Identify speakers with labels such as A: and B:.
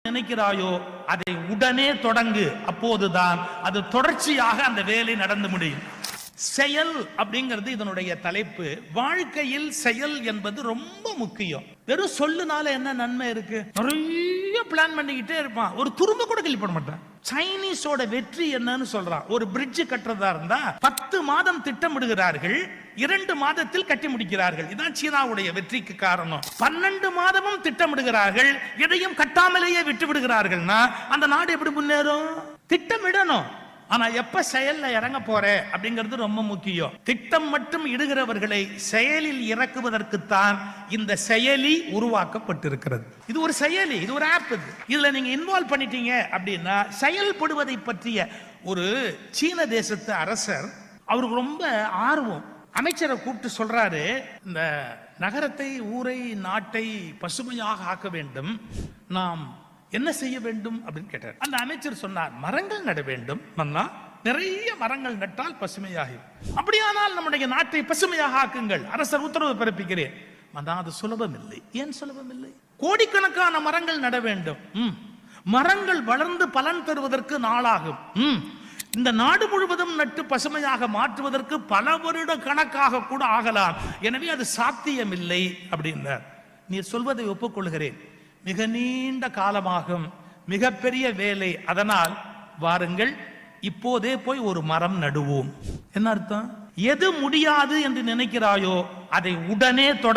A: நினைக்கிறாயோ அதை உடனே தொடங்கு. அப்போதுதான் அது தொடர்ச்சியாக அந்த வேலை நடந்து முடியும். செயல் அப்படிங்கிறது இதனுடைய தலைப்பு. வாழ்க்கையில் செயல் என்பது ரொம்ப முக்கியம். வெறும் சொல்லுனால என்ன நன்மை இருக்கு? நிறைய பிளான் பண்ணிக்கிட்டே இருப்பான், ஒரு துரும்ப கூட கேள்விப்பட மாட்டான். சைனீஸோட வெற்றி என்னன்னு சொல்றான். ஒரு பிரிட்ஜ் கட்டுறதா இருந்தா 10 மாதம் திட்டமிடுகிறார்கள், 2 மாதத்தில் கட்டி முடிக்கிறார்கள். இதான் சீனாவுடைய வெற்றிக்கு காரணம். 12 மாதமும் திட்டமிடுகிறார்கள், எதையும் கட்டாமலேயே விட்டு விடுகிறார்கள்னா அந்த நாடு எப்படி முன்னேறும்? திட்டமிடணும். ஆனா எப்ப செயல்ல இறங்க போற அப்படிங்கிறது ரொம்ப முக்கியம். திட்டம் மட்டும் இடுகிறவர்களை செயலில் இறக்குவதற்குத்தான் இந்த செயலி உருவாக்கப்பட்டிருக்கிறது. இது ஒரு செயலி, இது ஒரு ஆப். இதுல நீங்க இன்வால்வ் பண்ணிட்டீங்க அப்படின்னா செயல்படுவதை பற்றிய ஒரு சீன தேசத்து அரசர், அவருக்கு ரொம்ப ஆர்வம். அமைச்சரை கூப்பிட்டு சொல்றாரு, இந்த நகரத்தை, ஊரை, நாட்டை பசுமையாக ஆக்க வேண்டும், நாம் என்ன செய்ய வேண்டும் அப்படின்னு கேட்டார். அந்த அமைச்சர் சொன்னார், மரங்கள் நட வேண்டும். நிறைய மரங்கள் நட்டால் பசுமையாகும். அப்படியானால் நம்முடைய நாட்டை பசுமையாக ஆக்குங்கள், அரசர் உத்தரவு பிறப்பிக்கிறேன். அது சுலபம் இல்லை. ஏன் சுலபம் இல்லை? கோடிக்கணக்கான மரங்கள் நட வேண்டும். மரங்கள் வளர்ந்து பலன் தருவதற்கு நாளாகும். இந்த நாடு முழுவதும் நட்டு பசுமையாக மாற்றுவதற்கு பல வருட கணக்காக கூட ஆகலாம். எனவே அது சாத்தியமில்லை அப்படின்னார். நீ சொல்வதை ஒப்புக்கொள்கிறேன், மிக நீண்ட காலமாகும், மிகப்பெரிய வேலை. அதனால் வாருங்கள், இப்போதே போய் ஒரு மரம் நடுவோம். என்ன அர்த்தம்? எது முடியாது என்று நினைக்கிறாயோ அதை உடனே தொடங்க.